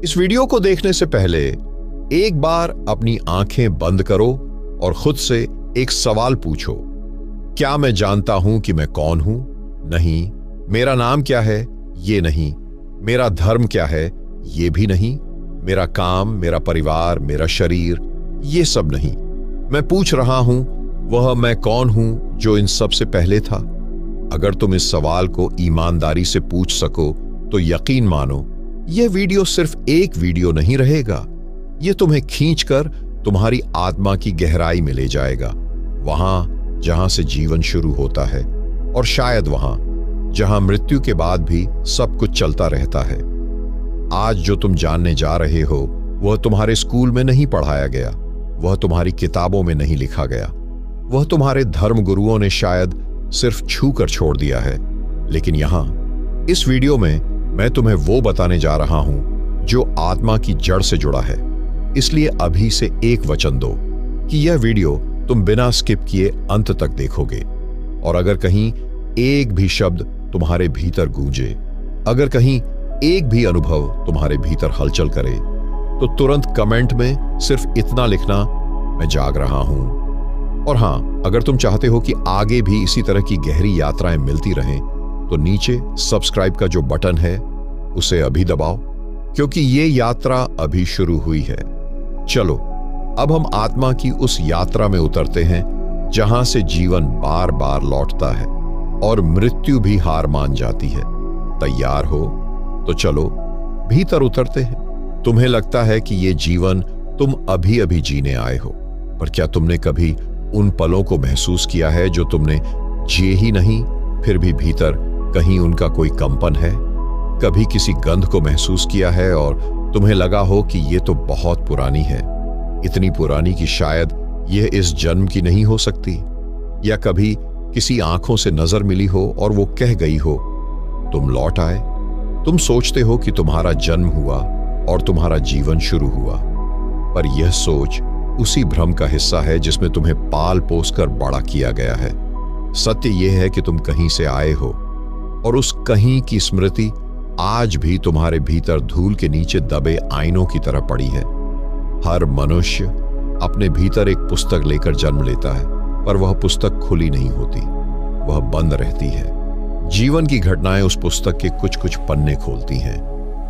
इस वीडियो को देखने से पहले एक बार अपनी आंखें बंद करो और खुद से एक सवाल पूछो। क्या मैं जानता हूं कि मैं कौन हूं? नहीं। मेरा नाम क्या है? ये नहीं। मेरा धर्म क्या है? ये भी नहीं। मेरा काम, मेरा परिवार, मेरा शरीर, ये सब नहीं। मैं पूछ रहा हूं वह मैं कौन हूं जो इन सब से पहले था। अगर तुम इस सवाल को ईमानदारी से पूछ सको तो यकीन मानो यह वीडियो सिर्फ एक वीडियो नहीं रहेगा। यह तुम्हें खींचकर तुम्हारी आत्मा की गहराई में ले जाएगा, वहां जहां से जीवन शुरू होता है और शायद वहां जहां मृत्यु के बाद भी सब कुछ चलता रहता है। आज जो तुम जानने जा रहे हो वह तुम्हारे स्कूल में नहीं पढ़ाया गया, वह तुम्हारी किताबों में नहीं लिखा गया, वह तुम्हारे धर्म गुरुओं ने शायद सिर्फ छू कर छोड़ दिया है। लेकिन यहां इस वीडियो में मैं तुम्हें वो बताने जा रहा हूं जो आत्मा की जड़ से जुड़ा है। इसलिए अभी से एक वचन दो कि यह वीडियो तुम बिना स्किप किए अंत तक देखोगे। और अगर कहीं एक भी शब्द तुम्हारे भीतर गूंजे, अगर कहीं एक भी अनुभव तुम्हारे भीतर हलचल करे, तो तुरंत कमेंट में सिर्फ इतना लिखना, मैं जाग रहा हूं। और हां, अगर तुम चाहते हो कि आगे भी इसी तरह की गहरी यात्राएं मिलती रहें तो नीचे सब्सक्राइब का जो बटन है उसे अभी दबाओ, क्योंकि ये यात्रा अभी शुरू हुई है। चलो अब हम आत्मा की उस यात्रा में उतरते हैं जहां से जीवन बार बार लौटता है और मृत्यु भी हार मान जाती है। तैयार हो तो चलो भीतर उतरते हैं। तुम्हें लगता है कि ये जीवन तुम अभी अभी जीने आए हो, पर क्या तुमने कभी उन पलों को महसूस किया है जो तुमने जिए ही नहीं, फिर भी भीतर कहीं उनका कोई कंपन है? कभी किसी गंध को महसूस किया है और तुम्हें लगा हो कि ये तो बहुत पुरानी है, इतनी पुरानी कि शायद यह इस जन्म की नहीं हो सकती? या कभी किसी आंखों से नजर मिली हो और वो कह गई हो तुम लौट आए? तुम सोचते हो कि तुम्हारा जन्म हुआ और तुम्हारा जीवन शुरू हुआ, पर यह सोच उसी भ्रम का हिस्सा है जिसमें तुम्हें पाल पोस कर बड़ा किया गया है। सत्य यह है कि तुम कहीं से आए हो और उस कहीं की स्मृति आज भी तुम्हारे भीतर धूल के नीचे दबे आईनों की तरह पड़ी है। हर मनुष्य अपने भीतर एक पुस्तक लेकर जन्म लेता है, पर वह पुस्तक खुली नहीं होती, वह बंद रहती है। जीवन की घटनाएं उस पुस्तक के कुछ कुछ पन्ने खोलती हैं,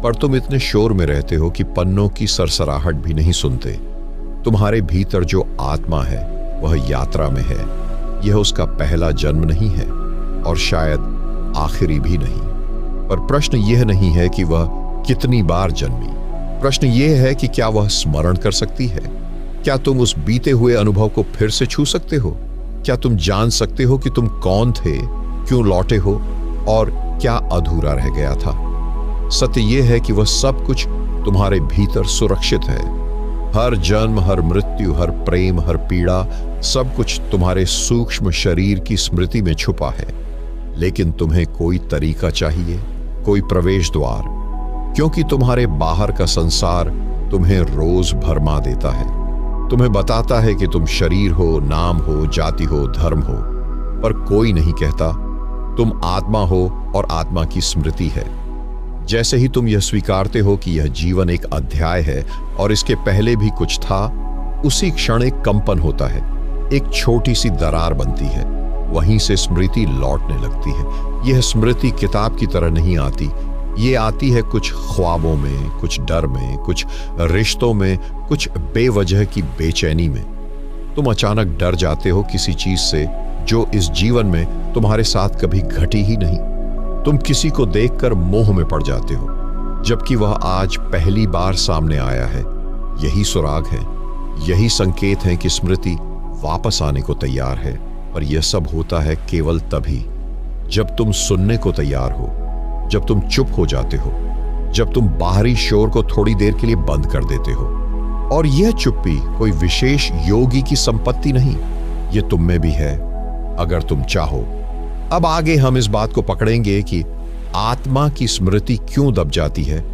पर तुम इतने शोर में रहते हो कि पन्नों की सरसराहट भी नहीं सुनते। तुम्हारे भीतर जो आत्मा है वह यात्रा में है। यह उसका पहला जन्म नहीं है और शायद आखिरी भी नहीं। पर प्रश्न यह नहीं है कि वह कितनी बार जन्मी, प्रश्न यह है कि क्या वह स्मरण कर सकती है? क्या तुम उस बीते हुए अनुभव को फिर से छू सकते हो? क्या तुम जान सकते हो कि तुम कौन थे, क्यों लौटे हो और क्या अधूरा रह गया था? सत्य यह है कि वह सब कुछ तुम्हारे भीतर सुरक्षित है। हर जन्म, हर मृत्यु, हर प्रेम, हर पीड़ा, सब कुछ तुम्हारे सूक्ष्म शरीर की स्मृति में छुपा है। लेकिन तुम्हें कोई तरीका चाहिए, कोई प्रवेश द्वार, क्योंकि तुम्हारे बाहर का संसार तुम्हें रोज भरमा देता है। तुम्हें बताता है कि तुम शरीर हो, नाम हो, जाति हो, धर्म हो, पर कोई नहीं कहता तुम आत्मा हो और आत्मा की स्मृति है। जैसे ही तुम यह स्वीकारते हो कि यह जीवन एक अध्याय है और इसके पहले भी कुछ था, उसी क्षण एक कंपन होता है, एक छोटी सी दरार बनती है, वहीं से स्मृति लौटने लगती है। यह स्मृति किताब की तरह नहीं आती, ये आती है कुछ ख्वाबों में, कुछ डर में, कुछ रिश्तों में, कुछ बेवजह की बेचैनी में। तुम अचानक डर जाते हो किसी चीज से जो इस जीवन में तुम्हारे साथ कभी घटी ही नहीं। तुम किसी को देखकर मोह में पड़ जाते हो, जबकि वह आज पहली बार सामने आया है। यही सुराग है, यही संकेत है कि स्मृति वापस आने को तैयार है। पर यह सब होता है केवल तभी जब तुम सुनने को तैयार हो, जब तुम चुप हो जाते हो, जब तुम बाहरी शोर को थोड़ी देर के लिए बंद कर देते हो। और यह चुप्पी कोई विशेष योगी की संपत्ति नहीं, यह तुम में भी है अगर तुम चाहो। अब आगे हम इस बात को पकड़ेंगे कि आत्मा की स्मृति क्यों दब जाती है,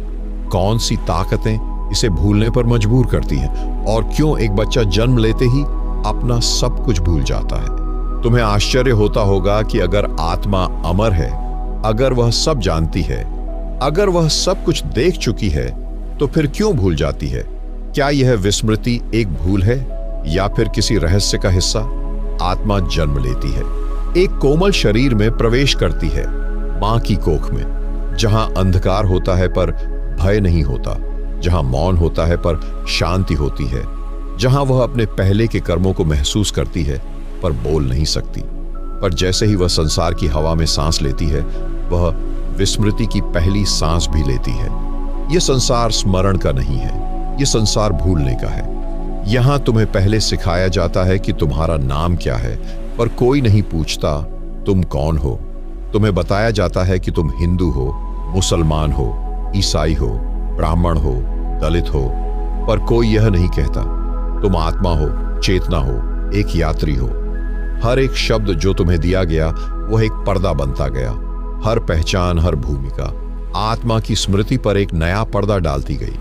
कौन सी ताकतें इसे भूलने पर मजबूर करती हैं, और क्यों एक बच्चा जन्म लेते ही अपना सब कुछ भूल जाता है। तुम्हें आश्चर्य होता होगा कि अगर आत्मा अमर है, अगर वह सब जानती है, अगर वह सब कुछ देख चुकी है, तो फिर क्यों भूल जाती है? क्या यह विस्मृति एक भूल है या फिर किसी रहस्य का हिस्सा? आत्मा जन्म लेती है, एक कोमल शरीर में प्रवेश करती है, मां की कोख में, जहां अंधकार होता है पर भय नहीं होता, जहां मौन होता है पर शांति होती है, जहां वह अपने पहले के कर्मों को महसूस करती है पर बोल नहीं सकती। पर जैसे ही वह संसार की हवा में सांस लेती है, वह विस्मृति की पहली सांस भी लेती है। यह संसार स्मरण का नहीं है, यह संसार भूलने का है। यहां तुम्हें पहले सिखाया जाता है कि तुम्हारा नाम क्या है, पर कोई नहीं पूछता तुम कौन हो। तुम्हें बताया जाता है कि तुम हिंदू हो, मुसलमान हो, ईसाई हो, ब्राह्मण हो, दलित हो, पर कोई यह नहीं कहता तुम आत्मा हो, चेतना हो, एक यात्री हो। हर एक शब्द जो तुम्हें दिया गया वह एक पर्दा बनता गया। हर पहचान, हर भूमिका आत्मा की स्मृति पर एक नया पर्दा डालती गई।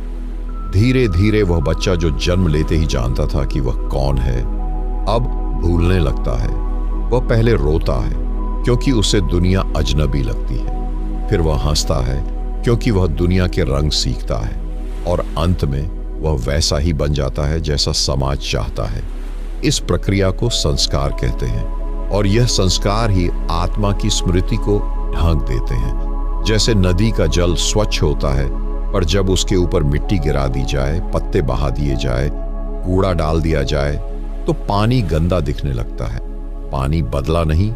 धीरे धीरे वह बच्चा जो जन्म लेते ही जानता था कि वह कौन है, अब भूलने लगता है। वह पहले रोता है क्योंकि उसे दुनिया अजनबी लगती है, फिर वह हंसता है क्योंकि वह दुनिया के रंग सीखता है, और अंत में वह वैसा ही बन जाता है जैसा समाज चाहता है। इस प्रक्रिया को संस्कार कहते हैं, और यह संस्कार ही आत्मा की स्मृति को ढांक देते हैं। जैसे नदी का जल स्वच्छ होता है, पर जब उसके ऊपर मिट्टी गिरा दी जाए, पत्ते बहा दिए जाए, कूड़ा डाल दिया जाए, तो पानी गंदा दिखने लगता है। पानी बदला नहीं,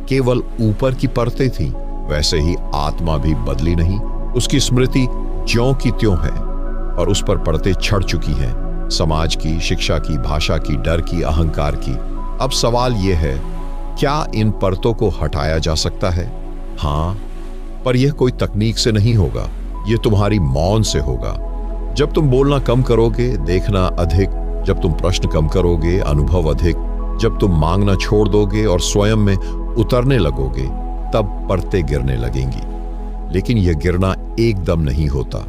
केवल ऊपर की परतें थीं। वैसे ही आत्मा भी बदली नहीं, उसकी स्मृति ज्यों की त्यों है, और उस पर परतें छड़ चुकी हैं, समाज की, शिक्षा की, भाषा की, डर की, अहंकार की। अब सवाल यह है, क्या इन परतों को हटाया जा सकता है? हाँ, पर यह कोई तकनीक से नहीं होगा, यह तुम्हारी मौन से होगा। जब तुम बोलना कम करोगे, देखना अधिक, जब तुम प्रश्न कम करोगे, अनुभव अधिक, जब तुम मांगना छोड़ दोगे और स्वयं में उतरने लगोगे, तब परतें गिरने लगेंगी। लेकिन यह गिरना एकदम नहीं होता।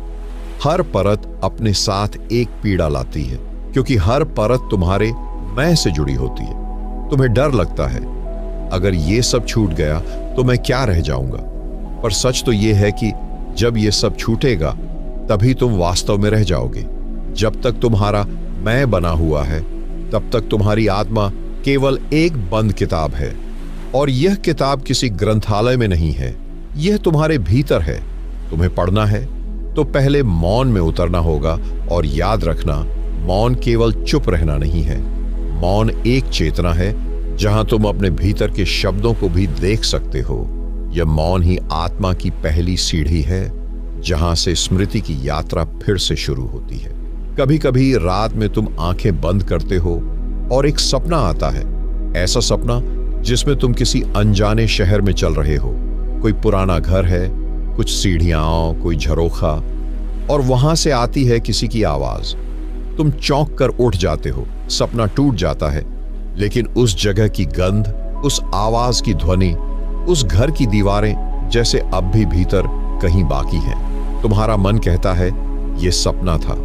हर परत अपने साथ एक पीड़ा लाती है, क्योंकि हर परत तुम्हारे मैं से जुड़ी होती है। तुम्हें डर लगता है, अगर ये सब छूट गया तो मैं क्या रह जाऊंगा? पर सच तो ये है कि जब ये सब छूटेगा तभी तुम वास्तव में रह जाओगे। जब तक तुम्हारा मैं बना हुआ है, तब तक तुम्हारी आत्मा केवल एक बंद किताब है, और यह किताब किसी ग्रंथालय में नहीं है, यह तुम्हारे भीतर है। तुम्हें पढ़ना है तो पहले मौन में उतरना होगा, और याद रखना, मौन केवल चुप रहना नहीं है। मौन एक चेतना है जहां तुम अपने भीतर के शब्दों को भी देख सकते हो। यह मौन ही आत्मा की पहली सीढ़ी है, जहां से स्मृति की यात्रा फिर से शुरू होती है। कभी कभी रात में तुम आंखें बंद करते हो और एक सपना आता है, ऐसा सपना जिसमें तुम किसी अनजाने शहर में चल रहे हो। कोई पुराना घर है, कुछ सीढ़ियां, कोई झरोखा, और वहां से आती है किसी की आवाज। तुम चौंक कर उठ जाते हो। सपना टूट जाता है, लेकिन उस जगह की गंध, उस आवाज की ध्वनि, उस घर की दीवारें जैसे अब भी भीतर कहीं बाकी हैं। तुम्हारा मन कहता है यह सपना था,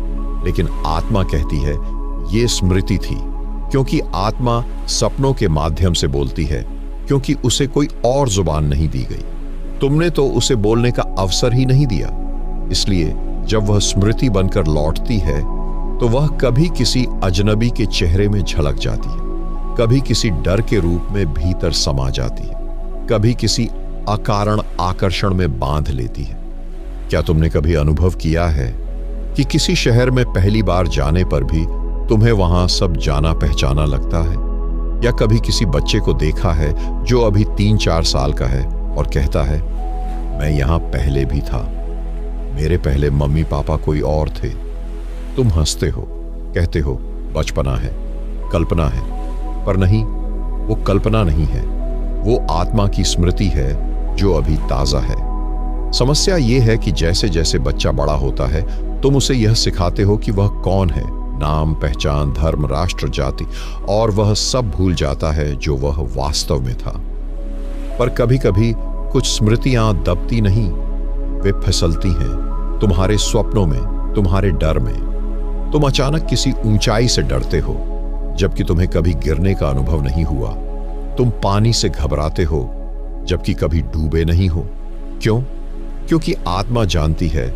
लेकिन आत्मा कहती है यह स्मृति थी, क्योंकि आत्मा सपनों के माध्यम से बोलती है, क्योंकि उसे कोई और जुबान नहीं दी गई। तुमने तो उसे बोलने का अवसर ही नहीं दिया। इसलिए जब वह स्मृति बनकर लौटती है, तो वह कभी किसी अजनबी के चेहरे में झलक जाती है, कभी किसी डर के रूप में भीतर समा जाती है, कभी किसी अकारण आकर्षण में बांध लेती है। क्या तुमने कभी अनुभव किया है कि किसी शहर में पहली बार जाने पर भी तुम्हें वहां सब जाना पहचाना लगता है? या कभी किसी बच्चे को देखा है जो अभी 3-4 साल का है और कहता है, मैं यहां पहले भी था, मेरे पहले मम्मी पापा कोई और थे। तुम हंसते हो, कहते हो बचपना है, कल्पना है, पर नहीं, वो कल्पना नहीं है, वो आत्मा की स्मृति है जो अभी ताजा है। समस्या ये है कि जैसे जैसे बच्चा बड़ा होता है, तुम उसे यह सिखाते हो कि वह कौन है, नाम, पहचान, धर्म, राष्ट्र, जाति, और वह सब भूल जाता है जो वह वास्तव में था। पर कभी कभी कुछ स्मृतियां दबती नहीं, वे फिसलती हैं तुम्हारे स्वप्नों में, तुम्हारे डर में। तुम अचानक किसी ऊंचाई से डरते हो, जबकि तुम्हें कभी गिरने का अनुभव नहीं हुआ। तुम पानी से घबराते हो, जबकि कभी डूबे नहीं हो। क्यों? क्योंकि आत्मा जानती है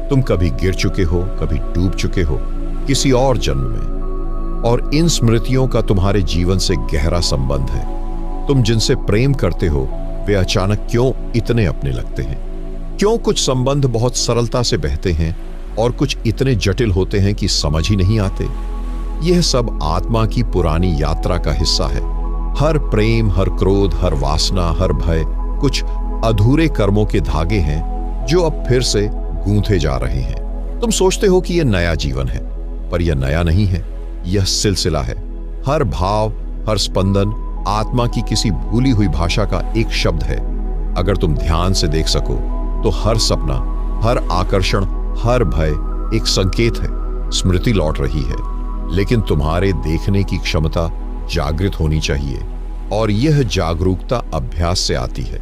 तुम कभी गिर चुके हो, कभी डूब चुके हो किसी और जन्म में, और इन स्मृतियों का तुम्हारे जीवन से गहरा संबंध है। तुम जिनसे प्रेम करते हो वे अचानक क्यों इतने अपने लगते हैं? क्यों कुछ संबंध बहुत सरलता से बहते हैं और कुछ इतने जटिल होते हैं कि समझ ही नहीं आते? यह सब आत्मा की पुरानी यात्रा का हिस्सा है। हर प्रेम, हर क्रोध, हर वासना, हर भय कुछ अधूरे कर्मों के धागे हैं जो अब फिर से गूंथे जा रहे हैं। तुम सोचते हो कि यह नया जीवन है, पर यह नया नहीं है, यह सिलसिला है। हर भाव, हर स्पंदन आत्मा की किसी भूली हुई भाषा का एक शब्द है। अगर तुम ध्यान से देख सको तो हर सपना, हर आकर्षण, हर भय एक संकेत है। स्मृति लौट रही है, लेकिन तुम्हारे देखने की क्षमता जागृत होनी चाहिए, और यह जागरूकता अभ्यास से आती है।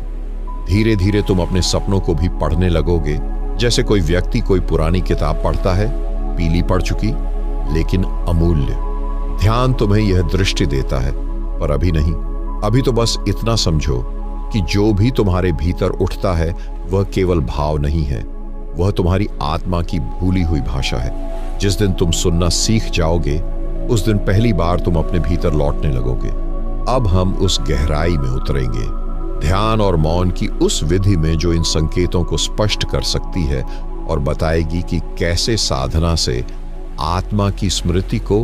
धीरे धीरे तुम अपने सपनों को भी पढ़ने लगोगे, जैसे कोई व्यक्ति कोई पुरानी किताब पढ़ता है, पीली पड़ चुकी लेकिन अमूल्य। ध्यान तुम्हें यह दृष्टि देता है, पर अभी नहीं। अभी तो बस इतना समझो कि जो भी तुम्हारे भीतर उठता है वह केवल भाव नहीं है, वह तुम्हारी आत्मा की भूली हुई भाषा है। जिस दिन तुम सुनना सीख जाओगे उस दिन पहली बार तुम अपने भीतर लौटने लगोगे। अब हम उस गहराई में उतरेंगे, ध्यान और मौन की उस विधि में जो इन संकेतों को स्पष्ट कर सकती है और बताएगी कि कैसे साधना से आत्मा की स्मृति को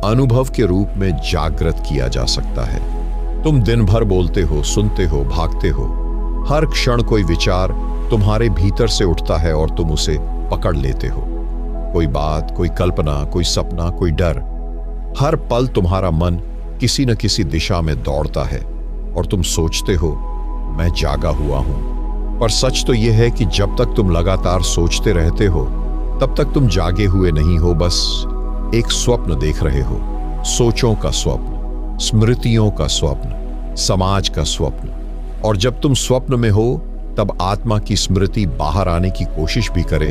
अनुभव के रूप में जागृत किया जा सकता है। तुम दिन भर बोलते हो, सुनते हो, भागते हो। हर क्षण कोई विचार तुम्हारे भीतर से उठता है और तुम उसे पकड़ लेते हो। कोई बात, कोई कल्पना, कोई सपना, कोई डर। हर पल तुम्हारा मन किसी न किसी दिशा में दौड़ता है और तुम सोचते हो मैं जागा हुआ हूं। पर सच तो यह है कि जब तक तुम लगातार सोचते रहते हो तब तक तुम जागे हुए नहीं हो, बस एक स्वप्न देख रहे हो। सोचों का स्वप्न, स्मृतियों का स्वप्न, समाज का स्वप्न। और जब तुम स्वप्न में हो तब आत्मा की स्मृति बाहर आने की कोशिश भी करे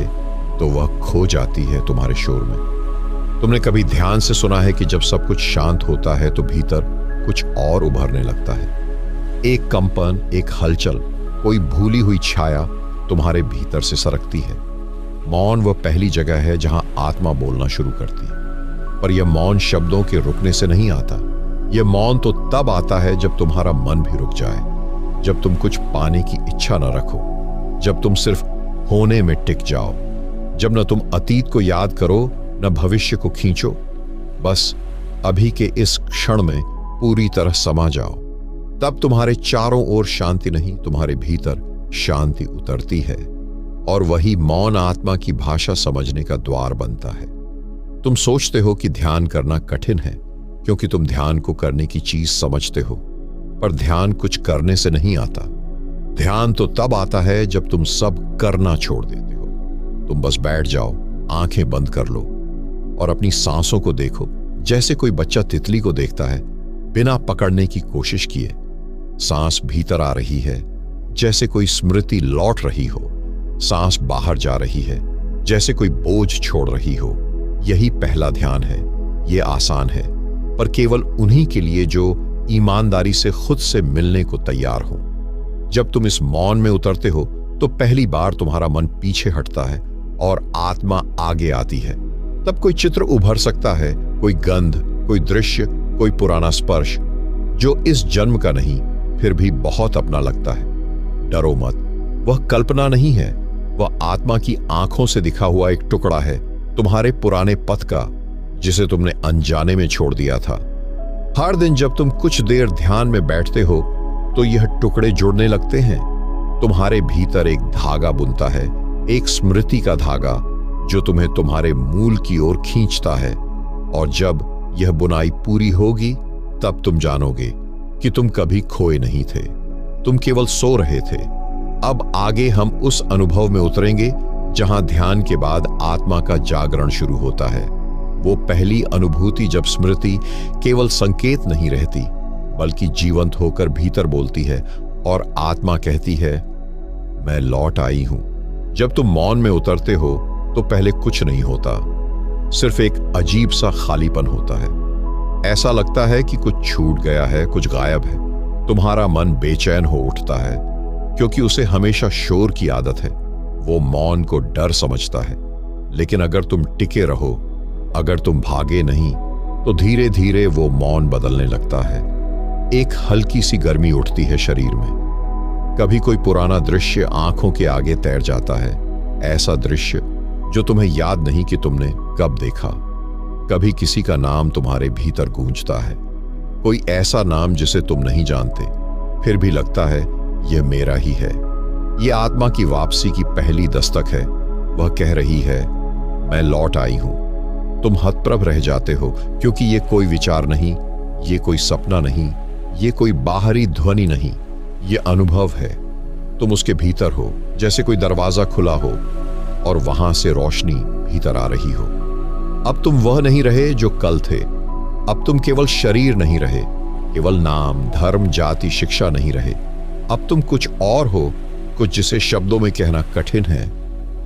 तो वह खो जाती है तुम्हारे शोर में। तुमने कभी ध्यान से सुना है कि जब सब कुछ शांत होता है तो भीतर कुछ और उभरने लगता है। एक कंपन, एक हलचल, कोई भूली हुई छाया तुम्हारे भीतर से सरकती है। मौन वह पहली जगह है जहां आत्मा बोलना शुरू करती है, पर यह मौन शब्दों के रुकने से नहीं आता। यह मौन तो तब आता है जब तुम्हारा मन भी रुक जाए, जब तुम कुछ पाने की इच्छा न रखो, जब तुम सिर्फ होने में टिक जाओ, जब न तुम अतीत को याद करो न भविष्य को खींचो, बस अभी के इस क्षण में पूरी तरह समा जाओ। तब तुम्हारे चारों ओर शांति नहीं, तुम्हारे भीतर शांति उतरती है, और वही मौन आत्मा की भाषा समझने का द्वार बनता है। तुम सोचते हो कि ध्यान करना कठिन है क्योंकि तुम ध्यान को करने की चीज समझते हो, पर ध्यान कुछ करने से नहीं आता। ध्यान तो तब आता है जब तुम सब करना छोड़ देते हो। तुम बस बैठ जाओ, आंखें बंद कर लो और अपनी सांसों को देखो, जैसे कोई बच्चा तितली को देखता है बिना पकड़ने की कोशिश किए। सांस भीतर आ रही है जैसे कोई स्मृति लौट रही हो, सांस बाहर जा रही है जैसे कोई बोझ छोड़ रही हो। यही पहला ध्यान है। यह आसान है, पर केवल उन्हीं के लिए जो ईमानदारी से खुद से मिलने को तैयार हो। जब तुम इस मौन में उतरते हो तो पहली बार तुम्हारा मन पीछे हटता है और आत्मा आगे आती है। तब कोई चित्र उभर सकता है, कोई गंध, कोई दृश्य, कोई पुराना स्पर्श जो इस जन्म का नहीं फिर भी बहुत अपना लगता है। डरो मत, वह कल्पना नहीं है, वह आत्मा की आंखों से दिखा हुआ एक टुकड़ा है तुम्हारे पुराने पथ का, जिसे तुमने अनजाने में छोड़ दिया था। हर दिन जब तुम कुछ देर ध्यान में बैठते हो तो यह टुकड़े जुड़ने लगते हैं। तुम्हारे भीतर एक धागा बुनता है, एक स्मृति का धागा जो तुम्हें तुम्हारे मूल की ओर खींचता है। और जब यह बुनाई पूरी होगी तब तुम जानोगे कि तुम कभी खोए नहीं थे, तुम केवल सो रहे थे। अब आगे हम उस अनुभव में उतरेंगे जहां ध्यान के बाद आत्मा का जागरण शुरू होता है। वो पहली अनुभूति जब स्मृति केवल संकेत नहीं रहती बल्कि जीवंत होकर भीतर बोलती है और आत्मा कहती है मैं लौट आई हूं। जब तुम मौन में उतरते हो तो पहले कुछ नहीं होता, सिर्फ एक अजीब सा खालीपन होता है। ऐसा लगता है कि कुछ छूट गया है, कुछ गायब है। तुम्हारा मन बेचैन हो उठता है क्योंकि उसे हमेशा शोर की आदत है। वो मौन को डर समझता है, लेकिन अगर तुम टिके रहो, अगर तुम भागे नहीं, तो धीरे धीरे वो मौन बदलने लगता है। एक हल्की सी गर्मी उठती है शरीर में। कभी कोई पुराना दृश्य आंखों के आगे तैर जाता है, ऐसा दृश्य जो तुम्हें याद नहीं कि तुमने कब देखा। कभी किसी का नाम तुम्हारे भीतर गूंजता है, कोई ऐसा नाम जिसे तुम नहीं जानते, फिर भी लगता है यह मेरा ही है। यह आत्मा की वापसी की पहली दस्तक है। वह कह रही है, मैं लौट आई हूं। तुम हतप्रभ रह जाते हो, क्योंकि ये कोई विचार नहीं, ये कोई सपना नहीं, ये कोई बाहरी ध्वनि नहीं, ये अनुभव है। तुम उसके भीतर हो, जैसे कोई दरवाजा खुला हो और वहां से रोशनी भीतर आ रही हो। अब तुम वह नहीं रहे जो कल थे। अब तुम केवल शरीर नहीं रहे, केवल नाम, धर्म, जाति, शिक्षा नहीं रहे। अब तुम कुछ और हो, कुछ जिसे शब्दों में कहना कठिन है,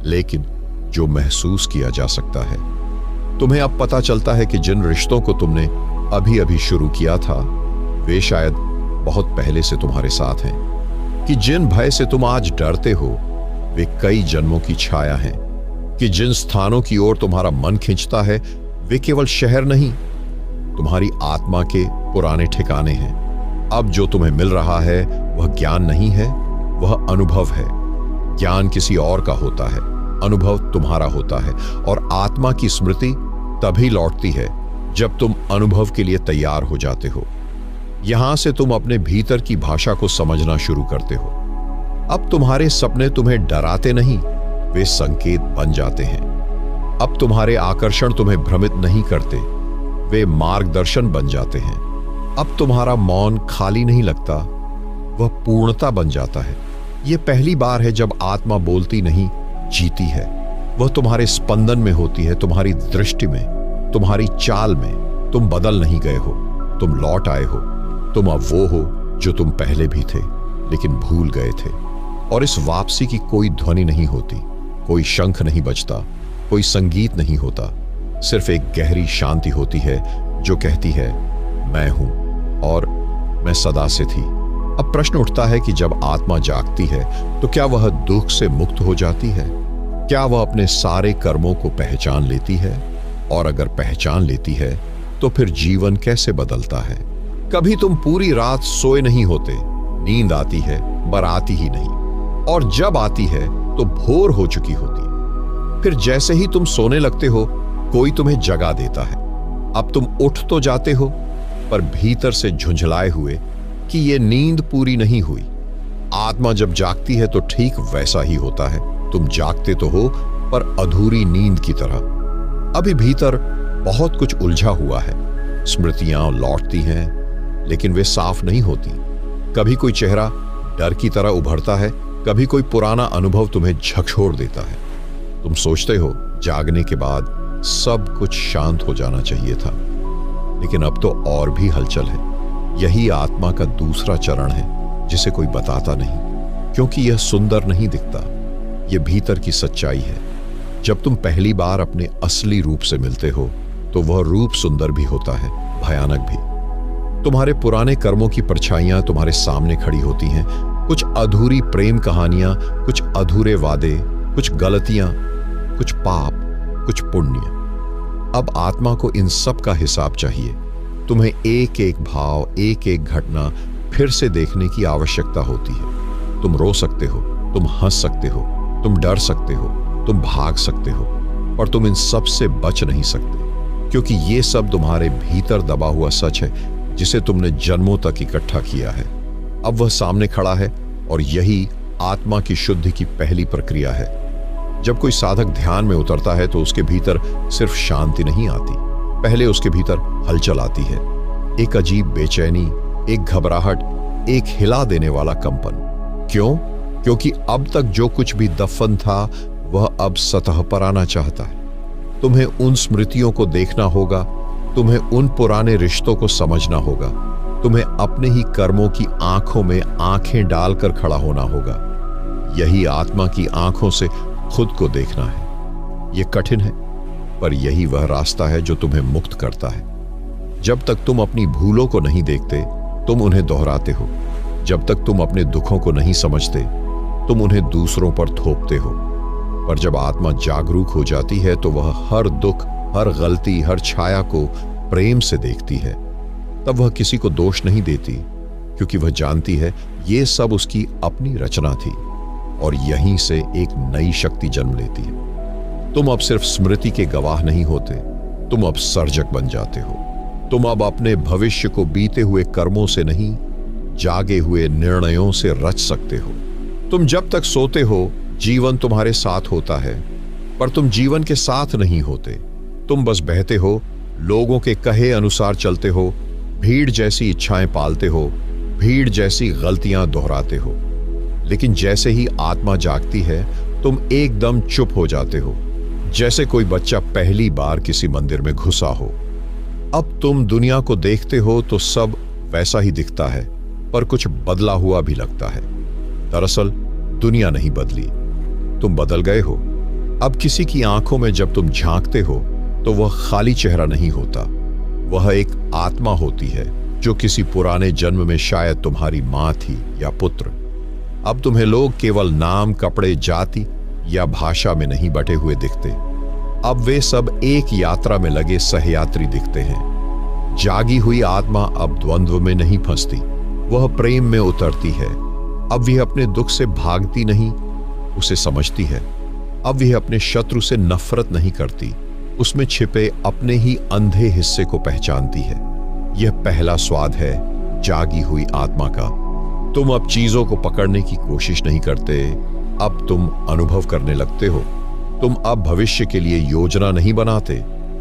लेकिन जो महसूस किया जा सकता है। तुम्हें अब पता चलता है कि जिन रिश्तों को तुमने अभी अभी शुरू किया था, वे शायद बहुत पहले से तुम्हारे साथ हैं। कि जिन भय से तुम आज डरते हो, वे कई जन्मों की छाया हैं। कि जिन स्थानों की ओर तुम्हारा मन खींचता है, वे केवल शहर नहीं, तुम्हारी आत्मा के पुराने ठिकाने हैं। अब जो तुम्हें मिल रहा है वह ज्ञान नहीं है, वह अनुभव है। ज्ञान किसी और का होता है, अनुभव तुम्हारा होता है। और आत्मा की स्मृति तभी लौटती है जब तुम अनुभव के लिए तैयार हो जाते हो। यहां से तुम अपने भीतर की भाषा को समझना शुरू करते हो। अब तुम्हारे सपने तुम्हें डराते नहीं, वे संकेत बन जाते हैं। अब तुम्हारे आकर्षण तुम्हें भ्रमित नहीं करते, वे मार्गदर्शन बन जाते हैं। अब तुम्हारा मौन खाली नहीं लगता, वह पूर्णता बन जाता है। यह पहली बार है जब आत्मा बोलती नहीं, जीती है। वह तुम्हारे स्पंदन में होती है, तुम्हारी दृष्टि में, तुम्हारी चाल में। तुम बदल नहीं गए हो, तुम लौट आए हो। तुम अब वो हो जो तुम पहले भी थे, लेकिन भूल गए थे। और इस वापसी की कोई ध्वनि नहीं होती, कोई शंख नहीं बजता, कोई संगीत नहीं होता। सिर्फ एक गहरी शांति होती है जो कहती है, मैं हूं और मैं सदा से थी। अब प्रश्न उठता है कि जब आत्मा जागती है तो क्या वह दुख से मुक्त हो जाती है? क्या वह अपने सारे कर्मों को पहचान लेती है? और अगर पहचान लेती है तो फिर जीवन कैसे बदलता है? कभी तुम पूरी रात सोए नहीं होते, नींद आती है पर आती ही नहीं, और जब आती है तो भोर हो चुकी होती। फिर जैसे ही तुम सोने लगते हो, कोई तुम्हें जगा देता है। अब तुम उठ तो जाते हो, पर भीतर से झुंझलाए हुए कि ये नींद पूरी नहीं हुई। आत्मा जब जागती है तो ठीक वैसा ही होता है। तुम जागते तो हो, पर अधूरी नींद की तरह। अभी भीतर बहुत कुछ उलझा हुआ है। स्मृतियां लौटती हैं, लेकिन वे साफ नहीं होती। कभी कोई चेहरा डर की तरह उभरता है, कभी कोई पुराना अनुभव तुम्हें झकझोर देता है। तुम सोचते हो जागने के बाद सब कुछ शांत हो जाना चाहिए था, लेकिन अब तो और भी हलचल है। यही आत्मा का दूसरा चरण है जिसे कोई बताता नहीं, क्योंकि यह सुंदर नहीं दिखता। यह भीतर की सच्चाई है। जब तुम पहली बार अपने असली रूप से मिलते हो तो वह रूप सुंदर भी होता है, भयानक भी। तुम्हारे पुराने कर्मों की परछाइयां तुम्हारे सामने खड़ी होती हैं। कुछ अधूरी प्रेम कहानियां, कुछ अधूरे वादे, कुछ गलतियां, कुछ पाप, कुछ पुण्य। अब आत्मा को इन सब का हिसाब चाहिए। तुम्हें एक एक भाव, एक एक घटना फिर से देखने की आवश्यकता होती है। तुम रो सकते हो, तुम हंस सकते हो, तुम डर सकते हो, तुम भाग सकते हो, पर तुम इन सब से बच नहीं सकते, क्योंकि ये सब तुम्हारे भीतर दबा हुआ सच है जिसे तुमने जन्मों तक इकट्ठा किया है। अब वह सामने खड़ा है, और यही आत्मा की शुद्धि की पहली प्रक्रिया है। जब कोई साधक ध्यान में उतरता है तो उसके भीतर सिर्फ शांति नहीं आती, पहले उसके भीतर हलचल आती है। एक अजीब बेचैनी, एक घबराहट, एक हिला देने वाला कंपन। क्यों? क्योंकि अब तक जो कुछ भी दफन था वह अब सतह पर आना चाहता है। तुम्हें उन स्मृतियों को देखना होगा, तुम्हें उन पुराने रिश्तों को समझना होगा, तुम्हें अपने ही कर्मों की आंखों में आंखें डालकर खड़ा होना होगा। यही आत्मा की आंखों से खुद को देखना है। यह कठिन है, पर यही वह रास्ता है जो तुम्हें मुक्त करता है। जब तक तुम अपनी भूलों को नहीं देखते, तुम उन्हें दोहराते हो। जब तक तुम अपने दुखों को नहीं समझते, तुम उन्हें दूसरों पर थोपते हो। पर जब आत्मा जागरूक हो जाती है तो वह हर दुख, हर गलती, हर छाया को प्रेम से देखती है। तब वह किसी को दोष नहीं देती, क्योंकि वह जानती है ये सब उसकी अपनी रचना थी और यहीं से एक नई शक्ति जन्म लेती है। तुम अब सिर्फ स्मृति के गवाह नहीं होते, तुम अब सर्जक बन जाते हो। तुम अब अपने भविष्य को बीते हुए कर्मों से नहीं, जागे हुए निर्णयों से रच सकते हो। तुम जब तक सोते हो जीवन तुम्हारे साथ होता है, पर तुम जीवन के साथ नहीं होते। तुम बस बहते हो, लोगों के कहे अनुसार चलते हो, भीड़ जैसी इच्छाएं पालते हो, भीड़ जैसी गलतियां दोहराते हो। लेकिन जैसे ही आत्मा जागती है तुम एकदम चुप हो जाते हो, जैसे कोई बच्चा पहली बार किसी मंदिर में घुसा हो। अब तुम दुनिया को देखते हो तो सब वैसा ही दिखता है, पर कुछ बदला हुआ भी लगता है। दरअसल दुनिया नहीं बदली, तुम बदल गए हो। अब किसी की आंखों में जब तुम झांकते हो तो वह खाली चेहरा नहीं होता, वह एक आत्मा होती है जो किसी पुराने जन्म में शायद तुम्हारी मां थी या पुत्र। अब तुम्हें लोग केवल नाम, कपड़े, जाति या भाषा में नहीं बटे हुए दिखते। अब वे सब एक यात्रा में लगे सहयात्री दिखते हैं। जागी हुई आत्मा अब द्वंद्व में नहीं फंसती, वह प्रेम में उतरती है। अब वह अपने दुख से भागती नहीं, उसे समझती है। अब वह अपने शत्रु से नफरत नहीं करती, उसमें छिपे अपने ही अंधे हिस्से को पहचानती है। यह पहला स्वाद है जागी हुई आत्मा का। तुम अब चीजों को पकड़ने की कोशिश नहीं करते, अब तुम अनुभव करने लगते हो। तुम अब भविष्य के लिए योजना नहीं बनाते,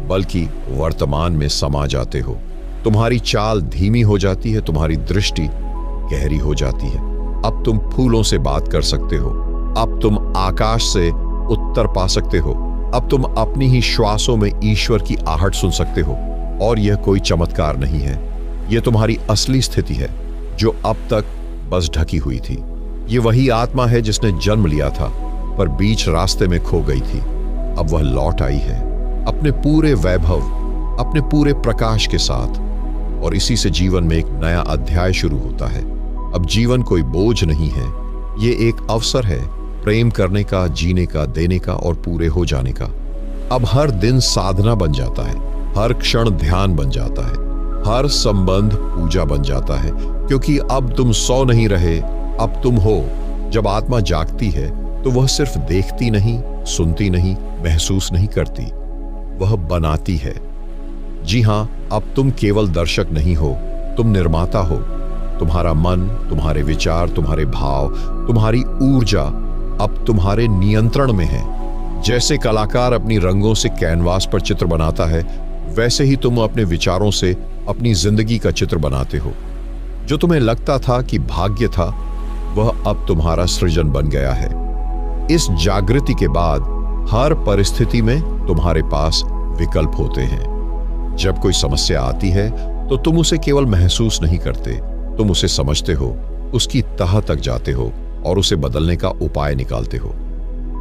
बल्कि वर्तमान में समा जाते हो। तुम्हारी चाल धीमी हो जाती है, तुम्हारी दृष्टि गहरी हो जाती है। अब तुम फूलों से बात कर सकते हो, अब तुम आकाश से उत्तर पा सकते हो, अब तुम अपनी ही श्वासों में ईश्वर की आहट सुन सकते हो। और यह कोई चमत्कार नहीं है, यह तुम्हारी असली स्थिति है जो अब तक बस ढकी हुई थी। ये वही आत्मा है जिसने जन्म लिया था पर बीच रास्ते में खो गई थी। अब वह लौट आई है अपने पूरे वैभव, अपने पूरे प्रकाश के साथ, और इसी से जीवन में एक नया अध्याय शुरू होता है। अब जीवन कोई बोझ नहीं है, ये एक अवसर है प्रेम करने का, जीने का, देने का और पूरे हो जाने का। अब हर दिन साधना बन जाता है, हर क्षण ध्यान बन जाता है, हर संबंध पूजा बन जाता है, क्योंकि अब तुम सो नहीं रहे, अब तुम हो। जब आत्मा जागती है तो वह सिर्फ देखती नहीं, सुनती नहीं, महसूस नहीं करती, वह बनाती है। जी हां, अब तुम केवल दर्शक नहीं हो, तुम निर्माता हो। तुम्हारा मन, तुम्हारे विचार, तुम्हारे भाव, तुम्हारी ऊर्जा अब तुम्हारे नियंत्रण में है। जैसे कलाकार अपनी रंगों से कैनवास पर चित्र बनाता है, वैसे ही तुम अपने विचारों से अपनी जिंदगी का चित्र बनाते हो। जो तुम्हें लगता था कि भाग्य था, वह अब तुम्हारा सृजन बन गया है। इस जागृति के बाद हर परिस्थिति में तुम्हारे पास विकल्प होते हैं। जब कोई समस्या आती है तो तुम उसे केवल महसूस नहीं करते, तुम उसे समझते हो, उसकी तह तक जाते हो और उसे बदलने का उपाय निकालते हो।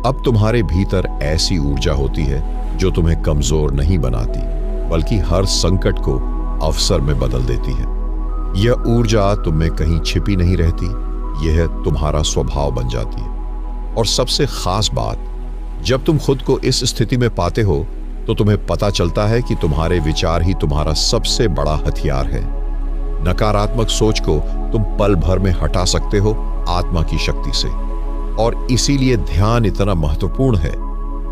अब तुम्हारे भीतर ऐसी ऊर्जा होती है जो तुम्हें कमजोर नहीं बनाती, बल्कि हर संकट को अवसर में बदल देती है। यह ऊर्जा तुम में कहीं छिपी नहीं रहती, यह तुम्हारा स्वभाव बन जाती है। और सबसे खास बात, जब तुम खुद को इस स्थिति में पाते हो तो तुम्हें पता चलता है कि तुम्हारे विचार ही तुम्हारा सबसे बड़ा हथियार है। नकारात्मक सोच को तुम पल भर में हटा सकते हो आत्मा की शक्ति से। और इसीलिए ध्यान इतना महत्वपूर्ण है।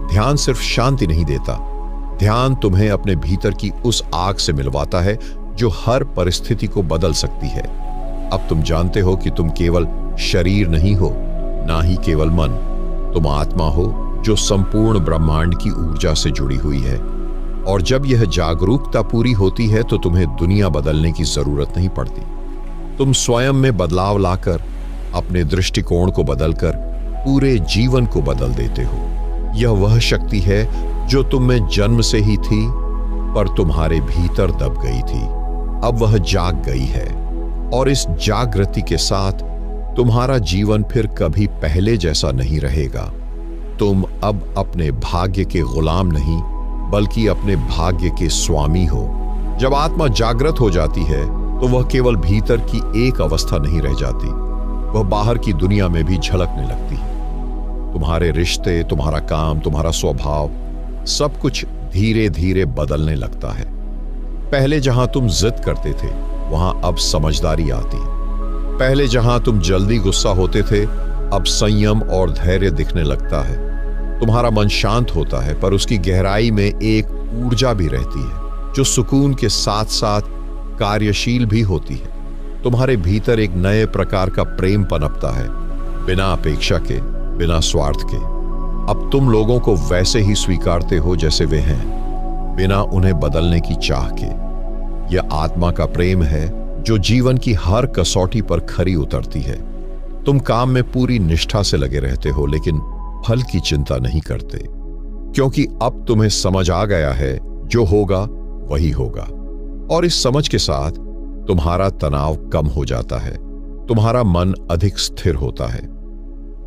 ध्यान सिर्फ शांति नहीं देता, ध्यान तुम्हें अपने भीतर की उस आग से मिलवाता है जो हर परिस्थिति को बदल सकती है। अब तुम जानते हो कि तुम केवल शरीर नहीं हो, ना ही केवल मन, तुम आत्मा हो जो संपूर्ण ब्रह्मांड की ऊर्जा से जुड़ी हुई है। और जब यह जागरूकता पूरी होती है तो तुम्हें दुनिया बदलने की जरूरत नहीं पड़ती। तुम स्वयं में बदलाव लाकर, अपने दृष्टिकोण को बदलकर पूरे जीवन को बदल देते हो। यह वह शक्ति है जो तुम में जन्म से ही थी, पर तुम्हारे भीतर दब गई थी। अब वह जाग गई है, और इस जागृति के साथ तुम्हारा जीवन फिर कभी पहले जैसा नहीं रहेगा। तुम अब अपने भाग्य के गुलाम नहीं, बल्कि अपने भाग्य के स्वामी हो। जब आत्मा जागृत हो जाती है तो वह केवल भीतर की एक अवस्था नहीं रह जाती, वह बाहर की दुनिया में भी झलकने लगती है। तुम्हारे रिश्ते, तुम्हारा काम, तुम्हारा स्वभाव, सब कुछ धीरे धीरे बदलने लगता है। पहले जहां तुम जिद करते थे, वहां अब समझदारी आती है। पहले जहां तुम जल्दी गुस्सा होते थे, अब संयम और धैर्य दिखने लगता है। तुम्हारा मन शांत होता है, पर उसकी गहराई में एक ऊर्जा भी रहती है जो सुकून के साथ साथ कार्यशील भी होती है। तुम्हारे भीतर एक नए प्रकार का प्रेम पनपता है, बिना अपेक्षा के, बिना स्वार्थ के। अब तुम लोगों को वैसे ही स्वीकारते हो जैसे वे हैं, बिना उन्हें बदलने की चाह के। यह आत्मा का प्रेम है जो जीवन की हर कसौटी पर खरी उतरती है। तुम काम में पूरी निष्ठा से लगे रहते हो, लेकिन फल की चिंता नहीं करते, क्योंकि अब तुम्हें समझ आ गया है जो होगा वही होगा। और इस समझ के साथ तुम्हारा तनाव कम हो जाता है, तुम्हारा मन अधिक स्थिर होता है।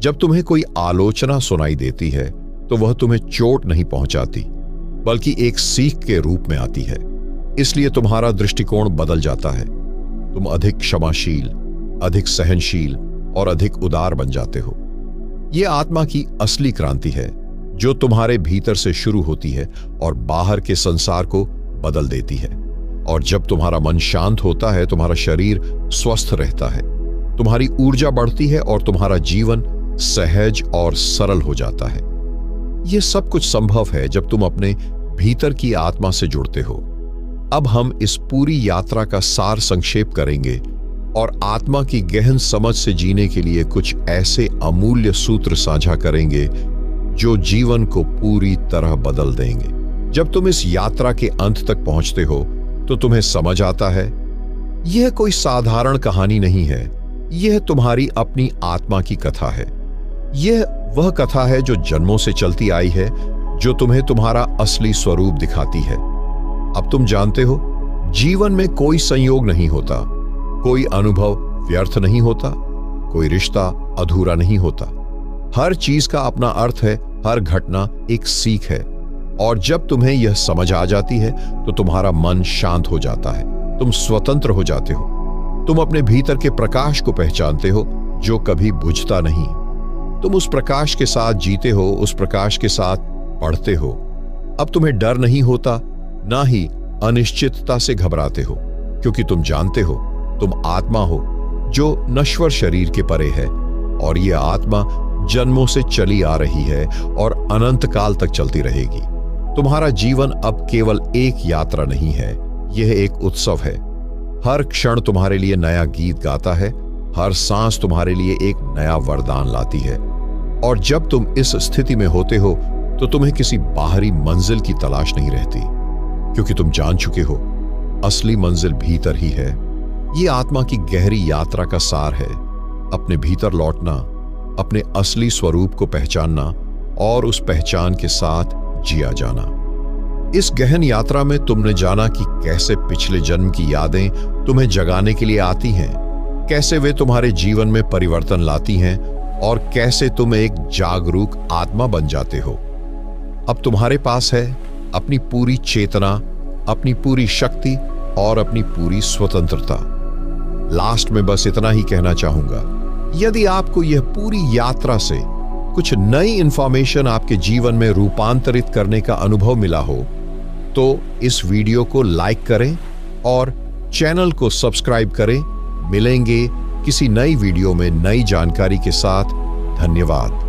जब तुम्हें कोई आलोचना सुनाई देती है तो वह तुम्हें चोट नहीं पहुंचाती, बल्कि एक सीख के रूप में आती है। इसलिए तुम्हारा दृष्टिकोण बदल जाता है। तुम अधिक क्षमाशील, अधिक सहनशील और अधिक उदार बन जाते हो। यह आत्मा की असली क्रांति है जो तुम्हारे भीतर से शुरू होती है और बाहर के संसार को बदल देती है। और जब तुम्हारा मन शांत होता है, तुम्हारा शरीर स्वस्थ रहता है, तुम्हारी ऊर्जा बढ़ती है और तुम्हारा जीवन सहज और सरल हो जाता है। यह सब कुछ संभव है जब तुम अपने भीतर की आत्मा से जुड़ते हो। अब हम इस पूरी यात्रा का सार संक्षेप करेंगे और आत्मा की गहन समझ से जीने के लिए कुछ ऐसे अमूल्य सूत्र साझा करेंगे जो जीवन को पूरी तरह बदल देंगे। जब तुम इस यात्रा के अंत तक पहुंचते हो तो तुम्हें समझ आता है यह कोई साधारण कहानी नहीं है, यह तुम्हारी अपनी आत्मा की कथा है। यह वह कथा है जो जन्मों से चलती आई है, जो तुम्हें तुम्हारा असली स्वरूप दिखाती है। अब तुम जानते हो, जीवन में कोई संयोग नहीं होता, कोई अनुभव व्यर्थ नहीं होता, कोई रिश्ता अधूरा नहीं होता। हर चीज का अपना अर्थ है, हर घटना एक सीख है। और जब तुम्हें यह समझ आ जाती है तो तुम्हारा मन शांत हो जाता है, तुम स्वतंत्र हो जाते हो। तुम अपने भीतर के प्रकाश को पहचानते हो जो कभी बुझता नहीं। तुम उस प्रकाश के साथ जीते हो, उस प्रकाश के साथ बढ़ते हो। अब तुम्हें डर नहीं होता, ना ही अनिश्चितता से घबराते हो, क्योंकि तुम जानते हो तुम आत्मा हो जो नश्वर शरीर के परे है। और यह आत्मा जन्मों से चली आ रही है और अनंत काल तक चलती रहेगी। तुम्हारा जीवन अब केवल एक यात्रा नहीं है, यह एक उत्सव है। हर क्षण तुम्हारे लिए नया गीत गाता है, हर सांस तुम्हारे लिए एक नया वरदान लाती है। और जब तुम इस स्थिति में होते हो तो तुम्हें किसी बाहरी मंजिल की तलाश नहीं रहती, क्योंकि तुम जान चुके हो असली मंजिल भीतर ही है। ये आत्मा की गहरी यात्रा का सार है। अपने भीतर लौटना, अपने असली स्वरूप को पहचानना और उस पहचान के साथ जिया जाना। इस गहन यात्रा में तुमने जाना कि कैसे पिछले जन्म की यादें तुम्हें जगाने के लिए आती हैं, कैसे वे तुम्हारे जीवन में परिवर्तन लाती हैं और कैसे तुम एक जागरूक आत्मा बन जाते हो। अब तुम्हारे पास है अपनी पूरी चेतना, अपनी पूरी शक्ति और अपनी पूरी स्वतंत्रता। लास्ट में बस इतना ही कहना चाहूंगा, यदि आपको यह पूरी यात्रा से कुछ नई इंफॉर्मेशन आपके जीवन में रूपांतरित करने का अनुभव मिला हो तो इस वीडियो को लाइक करें और चैनल को सब्सक्राइब करें। मिलेंगे किसी नई वीडियो में नई जानकारी के साथ। धन्यवाद।